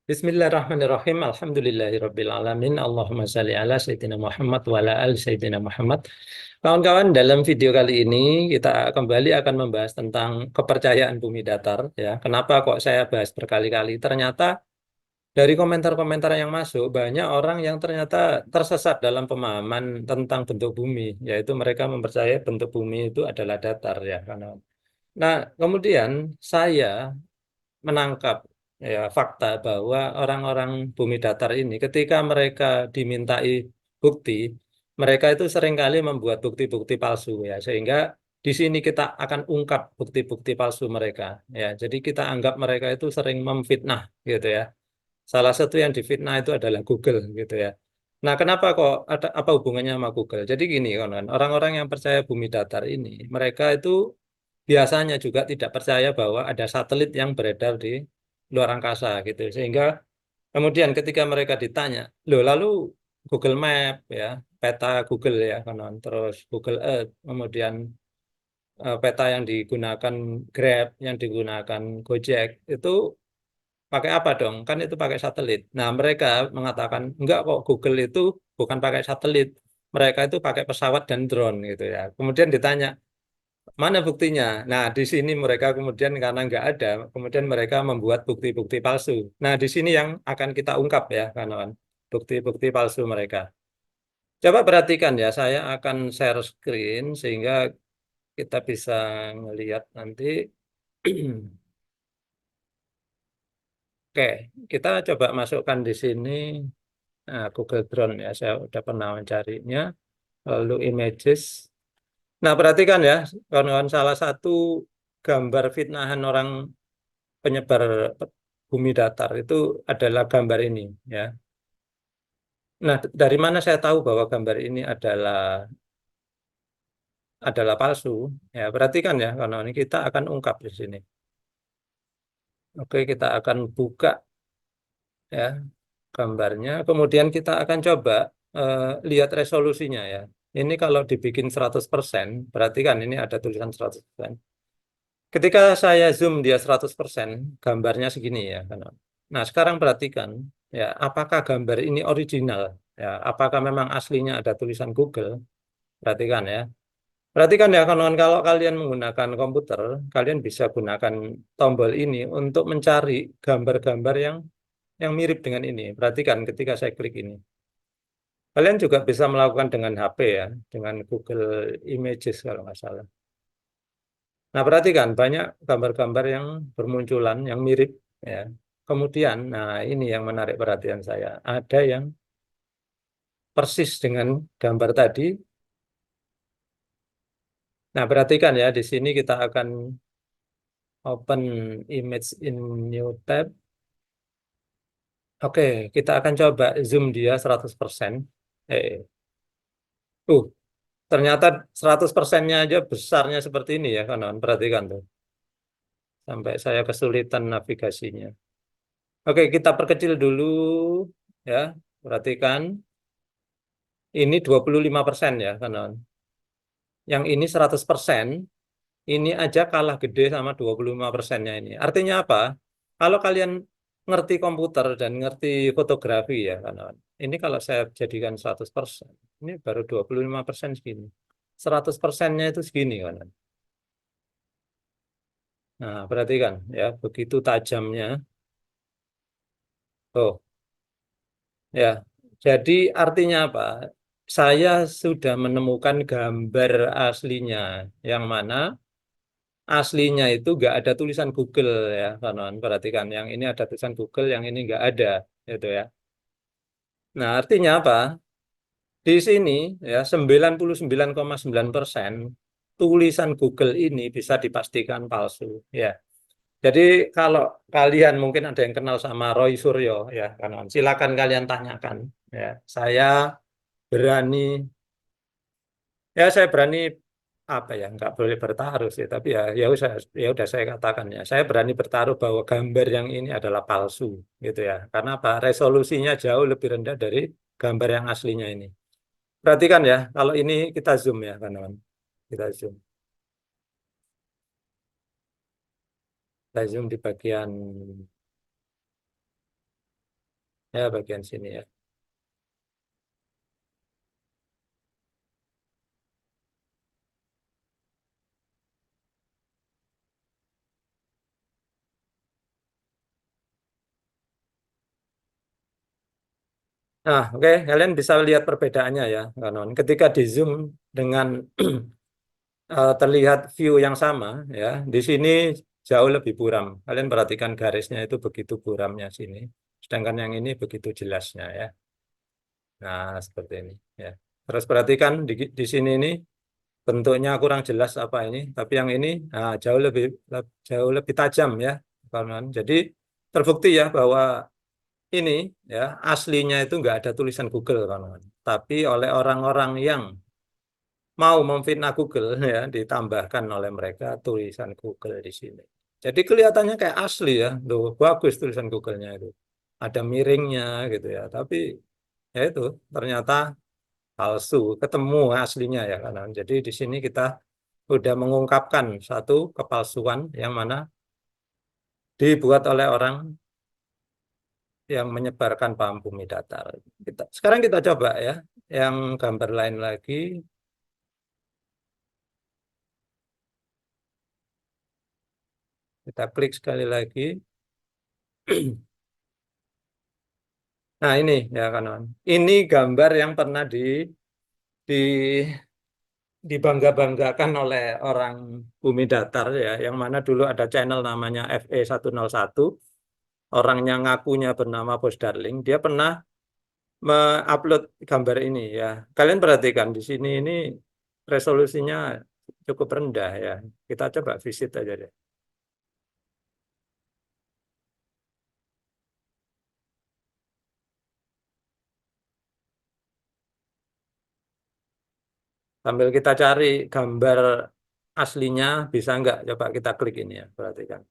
Bismillahirrahmanirrahim. Alhamdulillahirabbil alamin. Allahumma shalli ala sayyidina Muhammad wa ala ali sayyidina Muhammad. Kawan-kawan, dalam video kali ini kita kembali akan membahas tentang kepercayaan bumi datar ya. Kenapa kok saya bahas berkali-kali? Ternyata dari komentar-komentar yang masuk banyak orang yang ternyata tersesat dalam pemahaman tentang bentuk bumi, yaitu mereka mempercayai bentuk bumi itu adalah datar ya, kawan. Nah, kemudian saya menangkap ya fakta bahwa orang-orang bumi datar ini ketika mereka dimintai bukti, mereka itu seringkali membuat bukti-bukti palsu ya, sehingga di sini kita akan ungkap bukti-bukti palsu mereka ya. Jadi kita anggap mereka itu sering memfitnah gitu ya. Salah satu yang difitnah itu adalah Google gitu ya. Nah, kenapa kok ada apa hubungannya sama Google? Jadi gini, kawan, orang-orang yang percaya bumi datar ini, mereka itu biasanya juga tidak percaya bahwa ada satelit yang beredar di luar angkasa gitu. Sehingga kemudian ketika mereka ditanya, loh lalu Google Map ya, peta Google ya, kawan, terus Google Earth, kemudian peta yang digunakan Grab, yang digunakan Gojek itu pakai apa dong? Kan itu pakai satelit. Nah, mereka mengatakan, enggak kok, Google itu bukan pakai satelit. Mereka itu pakai pesawat dan drone gitu ya. Kemudian ditanya, mana buktinya? Nah, di sini mereka kemudian karena nggak ada, kemudian mereka membuat bukti-bukti palsu. Nah, di sini yang akan kita ungkap ya, kawan. Bukti-bukti palsu mereka. Coba perhatikan ya, saya akan share screen sehingga kita bisa melihat nanti. Oke, kita coba masukkan di sini. Nah, Google Drone ya, saya udah pernah mencarinya. Lalu images. Nah, perhatikan ya, kawan-kawan, salah satu gambar fitnahan orang penyebar bumi datar itu adalah gambar ini ya. Nah, dari mana saya tahu bahwa gambar ini adalah palsu? Ya, perhatikan ya, kawan-kawan, kita akan ungkap di sini. Oke, kita akan buka ya gambarnya. Kemudian kita akan coba eh, lihat resolusinya ya. Ini kalau dibikin 100%, berarti kan ini ada tulisan 100%. Ketika saya zoom dia 100%, gambarnya segini ya. Nah, sekarang perhatikan ya, apakah gambar ini original? Ya, apakah memang aslinya ada tulisan Google? Perhatikan ya. Perhatikan ya, kawan-kawan, kalau kalian menggunakan komputer, kalian bisa gunakan tombol ini untuk mencari gambar-gambar yang mirip dengan ini. Perhatikan ketika saya klik ini. Kalian juga bisa melakukan dengan HP ya, dengan Google Images kalau nggak salah. Nah, perhatikan banyak gambar-gambar yang bermunculan, yang mirip ya. Kemudian, nah ini yang menarik perhatian saya. Ada yang persis dengan gambar tadi. Nah, perhatikan ya, di sini kita akan open image in new tab. Oke, kita akan coba zoom dia 100%. Eh, uh, ternyata 100%-nya aja besarnya seperti ini ya, kawan. Perhatikan tuh. Sampai saya kesulitan navigasinya. Oke, kita perkecil dulu ya. Perhatikan, ini 25% ya, kanan. Yang ini 100%, ini aja kalah gede sama 25%-nya ini. Artinya apa? Kalau kalian ngerti komputer dan ngerti fotografi ya, kanan. Ini kalau saya jadikan 100%, ini baru 25% segini. 100%-nya itu segini, kanan. Nah, perhatikan ya, begitu tajamnya. Oh, ya, jadi artinya apa? Saya sudah menemukan gambar aslinya, yang mana aslinya itu nggak ada tulisan Google ya, kawan. Perhatikan, yang ini ada tulisan Google, yang ini nggak ada, gitu ya. Nah, artinya apa? Di sini ya 99,9% tulisan Google ini bisa dipastikan palsu, ya. Jadi kalau kalian mungkin ada yang kenal sama Roy Suryo, ya, kawan. Silakan kalian tanyakan, ya. Saya berani saya berani apa ya, nggak boleh bertaruh sih, tapi ya udah saya katakan ya, saya berani bertaruh bahwa gambar yang ini adalah palsu gitu ya. Karena apa? Resolusinya jauh lebih rendah dari gambar yang aslinya ini. Perhatikan ya, kalau ini kita zoom ya, kawan. Kita zoom. Kita zoom di bagian Ya, bagian sini ya. Nah, oke, kalian bisa lihat perbedaannya ya, kawan. Ketika di zoom dengan terlihat view yang sama, ya, di sini jauh lebih buram. Kalian perhatikan garisnya itu begitu buramnya sini, sedangkan yang ini begitu jelasnya ya. Nah, seperti ini ya. Terus perhatikan di sini ini bentuknya kurang jelas apa ini, tapi yang ini jauh lebih tajam ya, kawan. Jadi terbukti ya bahwa ini ya aslinya itu nggak ada tulisan Google, kawan. Tapi oleh orang-orang yang mau memfitnah Google ya ditambahkan oleh mereka tulisan Google di sini. Jadi kelihatannya kayak asli ya, loh bagus tulisan Google-nya itu. Ada miringnya gitu ya, tapi ya itu ternyata palsu, ketemu aslinya ya kan. Jadi di sini kita sudah mengungkapkan satu kepalsuan yang mana dibuat oleh orang yang menyebarkan paham bumi datar. Sekarang kita coba ya, yang gambar lain lagi, kita klik sekali lagi. Nah ini ya kawan, ini gambar yang pernah di dibangga-banggakan oleh orang bumi datar ya, yang mana dulu ada channel namanya FE101, orangnya ngakunya bernama Bos Darling, dia pernah mengupload gambar ini ya. Kalian perhatikan di sini ini resolusinya cukup rendah ya. Kita coba visit aja deh. Sambil kita cari gambar aslinya, bisa nggak? Coba kita klik ini ya, perhatikan.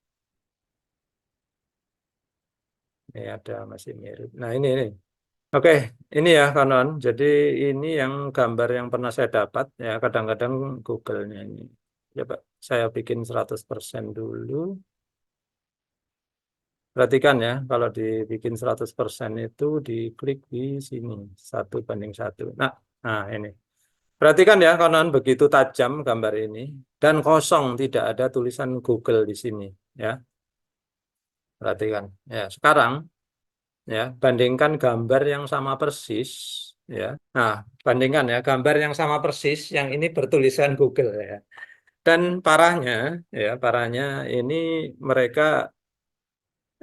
Ini ada masih mirip. Nah ini. Oke, ini ya kawan. Jadi ini yang gambar yang pernah saya dapat ya. Kadang-kadang Google-nya ini. Coba saya bikin 100% dulu. Perhatikan ya, kalau dibikin 100% itu diklik di sini. 1:1. Nah ini. Perhatikan ya kawan, begitu tajam gambar ini. Dan kosong, tidak ada tulisan Google di sini. Ya, perhatikan. Ya, sekarang ya bandingkan gambar yang sama persis. Ya. Nah, bandingkan ya gambar yang sama persis, yang ini bertulisan Google ya. Dan parahnya ini mereka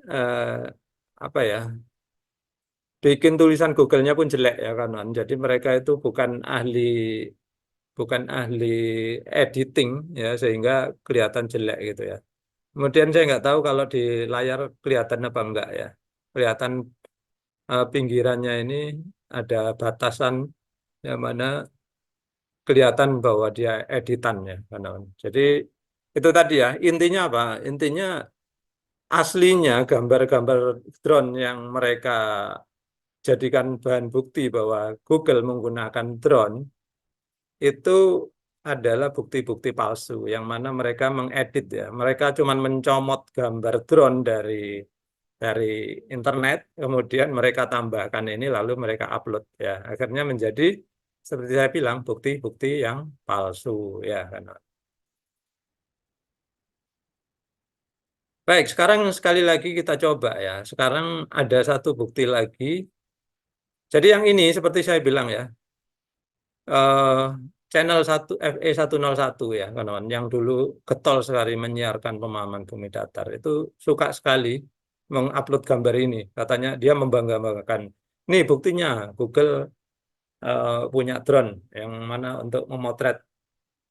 eh, apa ya, bikin tulisan Google-nya pun jelek ya kawan. Jadi mereka itu bukan ahli editing ya, sehingga kelihatan jelek gitu ya. Kemudian saya nggak tahu kalau di layar kelihatan apa enggak ya. Kelihatan pinggirannya ini ada batasan yang mana kelihatan bahwa dia editannya, kawan. Jadi itu tadi ya, intinya apa? Intinya aslinya gambar-gambar drone yang mereka jadikan bahan bukti bahwa Google menggunakan drone itu adalah bukti-bukti palsu yang mana mereka mengedit ya. Mereka cuma mencomot gambar drone dari internet, kemudian mereka tambahkan ini lalu mereka upload ya. Akhirnya menjadi seperti saya bilang bukti-bukti yang palsu ya kan. Baik, sekarang sekali lagi kita coba ya. Sekarang ada satu bukti lagi. Jadi yang ini seperti saya bilang ya, eh, channel 1 FE101 ya, kawan, yang dulu getol sekali menyiarkan pemahaman bumi datar itu suka sekali mengupload gambar ini. Katanya dia membangga-banggakan. Nih buktinya, Google punya drone yang mana untuk memotret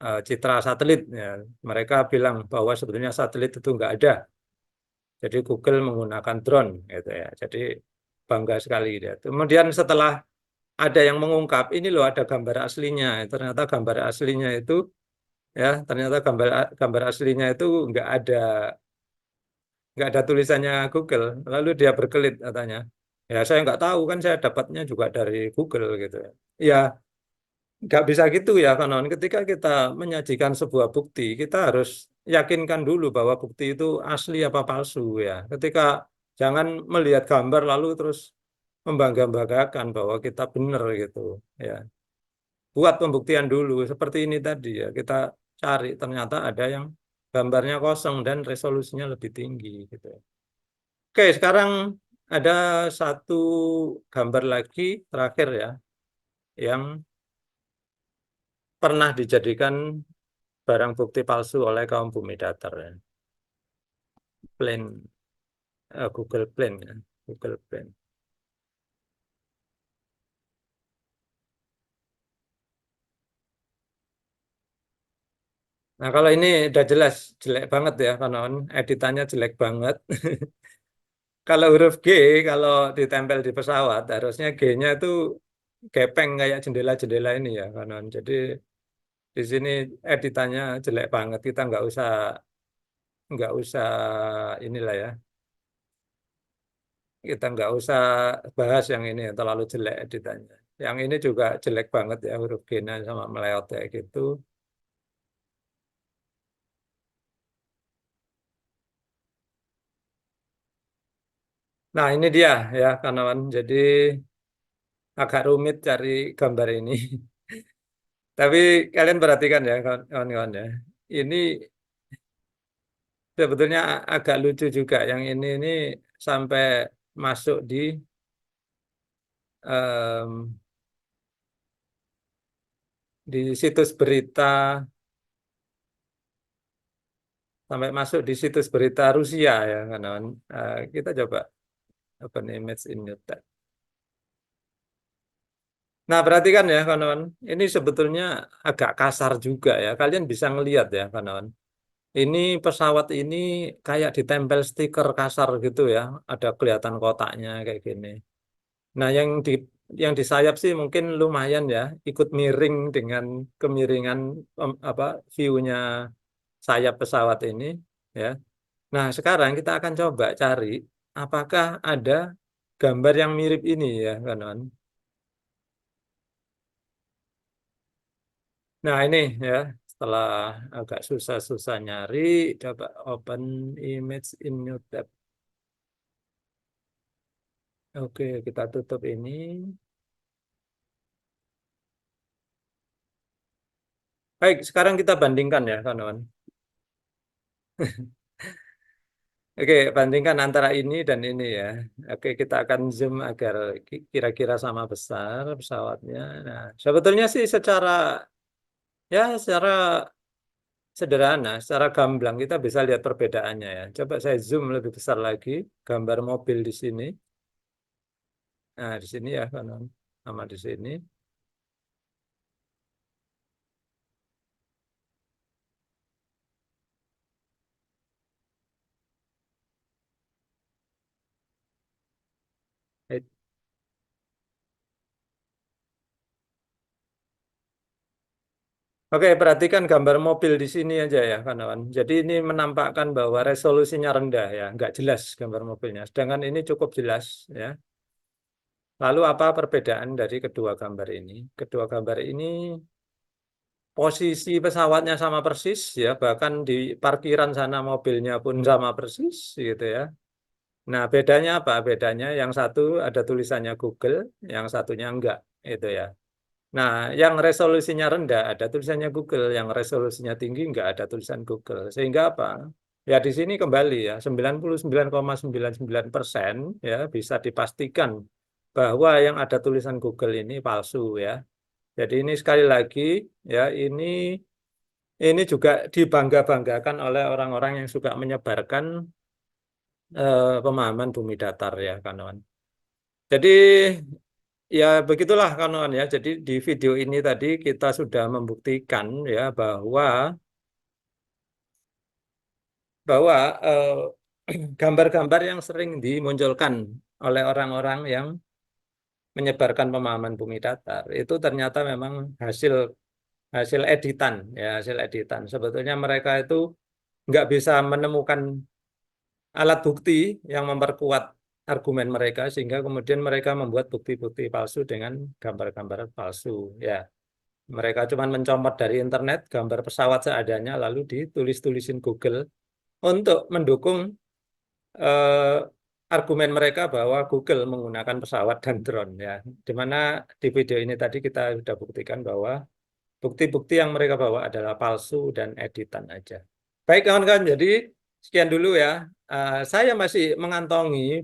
citra satelit. Ya. Mereka bilang bahwa sebetulnya satelit itu nggak ada. Jadi Google menggunakan drone gitu ya. Jadi bangga sekali dia. Kemudian setelah ada yang mengungkap, ini loh ada gambar aslinya. Ternyata gambar aslinya itu ya, ternyata gambar aslinya itu nggak ada tulisannya Google. Lalu dia berkelit katanya. Ya saya nggak tahu kan saya dapatnya juga dari Google gitu ya. Ya nggak bisa gitu ya kawan. Ketika kita menyajikan sebuah bukti, kita harus yakinkan dulu bahwa bukti itu asli apa palsu ya. Ketika jangan melihat gambar lalu terus membangga-banggakan bahwa kita benar gitu ya. Buat pembuktian dulu seperti ini tadi ya. Kita cari ternyata ada yang gambarnya kosong dan resolusinya lebih tinggi gitu. Oke, sekarang ada satu gambar lagi terakhir ya yang pernah dijadikan barang bukti palsu oleh kaum bumi datar ya. Plane, Google Plane ya. Google Plane. Nah, kalau ini udah jelas jelek banget ya, kawan. Editannya jelek banget. Kalau huruf G, kalau ditempel di pesawat, harusnya G-nya itu gepeng kayak jendela-jendela ini ya, kawan. Jadi di sini editannya jelek banget. Kita nggak usah inilah ya. Kita nggak usah bahas yang ini terlalu jelek editannya. Yang ini juga jelek banget ya huruf G-nya sama meleot kayak gitu. Nah, ini dia ya, kawan. Jadi agak rumit cari gambar ini. Tapi kalian perhatikan ya kawan-kawan ya. Ini sebetulnya agak lucu juga. Yang ini sampai masuk em, di situs berita, sampai masuk di situs berita Rusia ya kawan. Kita coba open image in new tab. Nah, perhatikan ya kawan. Ini sebetulnya agak kasar juga ya. Kalian bisa ngelihat ya kawan. Ini pesawat ini kayak ditempel stiker kasar gitu ya. Ada kelihatan kotaknya kayak gini. Nah, yang di sayap sih mungkin lumayan ya, ikut miring dengan kemiringan apa view-nya sayap pesawat ini ya. Nah, sekarang kita akan coba cari apakah ada gambar yang mirip ini ya, kawan. Nah, ini ya, setelah agak susah-susah nyari, coba open image in new tab. Oke, kita tutup ini. Baik, sekarang kita bandingkan ya, kawan. Oke, bandingkan antara ini dan ini ya. Oke, kita akan zoom agar kira-kira sama besar pesawatnya. Nah, sebetulnya sih secara sederhana, secara gamblang kita bisa lihat perbedaannya ya. Coba saya zoom lebih besar lagi, gambar mobil di sini. Nah, di sini ya, kanan sama di sini. Eh, Oke, perhatikan gambar mobil di sini aja ya, kawan. Jadi ini menampakkan bahwa resolusinya rendah ya, nggak jelas gambar mobilnya. Sedangkan ini cukup jelas ya. Lalu apa perbedaan dari kedua gambar ini? Kedua gambar ini posisi pesawatnya sama persis ya, bahkan di parkiran sana mobilnya pun sama persis gitu ya. Nah, bedanya apa? Bedanya yang satu ada tulisannya Google, yang satunya enggak itu ya. Nah, yang resolusinya rendah ada tulisannya Google, yang resolusinya tinggi enggak ada tulisan Google. Sehingga apa? Ya di sini kembali ya 99,99% ya bisa dipastikan bahwa yang ada tulisan Google ini palsu ya. Jadi ini sekali lagi ya ini juga dibangga-banggakan oleh orang-orang yang suka menyebarkan pemahaman bumi datar ya kawan. Jadi ya begitulah kawan ya. Jadi di video ini tadi kita sudah membuktikan ya bahwa gambar-gambar yang sering dimunculkan oleh orang-orang yang menyebarkan pemahaman bumi datar itu ternyata memang hasil hasil editan ya hasil editan. Sebetulnya mereka itu nggak bisa menemukan alat bukti yang memperkuat argumen mereka sehingga kemudian mereka membuat bukti-bukti palsu dengan gambar-gambar palsu ya. Mereka cuma mencomot dari internet gambar pesawat seadanya lalu ditulis-tulisin Google untuk mendukung eh, argumen mereka bahwa Google menggunakan pesawat dan drone ya. Di mana di video ini tadi kita sudah buktikan bahwa bukti-bukti yang mereka bawa adalah palsu dan editan aja. Baik kawan-kawan, jadi sekian dulu ya. Saya masih mengantongi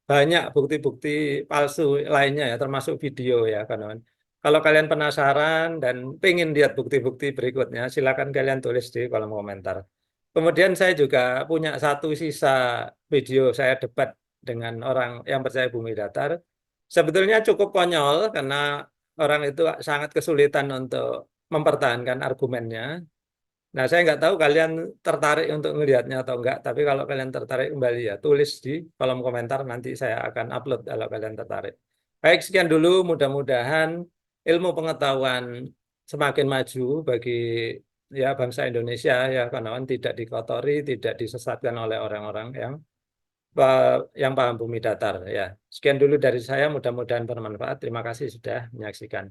banyak bukti-bukti palsu lainnya ya, termasuk video ya kawan-kawan. Kalau kalian penasaran dan pengen lihat bukti-bukti berikutnya, silakan kalian tulis di kolom komentar. Kemudian saya juga punya satu sisa video saya debat dengan orang yang percaya bumi datar. Sebetulnya cukup konyol karena orang itu sangat kesulitan untuk mempertahankan argumennya. Nah, saya nggak tahu kalian tertarik untuk melihatnya atau enggak, tapi kalau kalian tertarik kembali ya, tulis di kolom komentar, nanti saya akan upload kalau kalian tertarik. Baik, sekian dulu, mudah-mudahan ilmu pengetahuan semakin maju bagi ya bangsa Indonesia ya, kawan-kawan tidak dikotori, tidak disesatkan oleh orang-orang yang paham bumi datar ya. Sekian dulu dari saya, mudah-mudahan bermanfaat. Terima kasih sudah menyaksikan.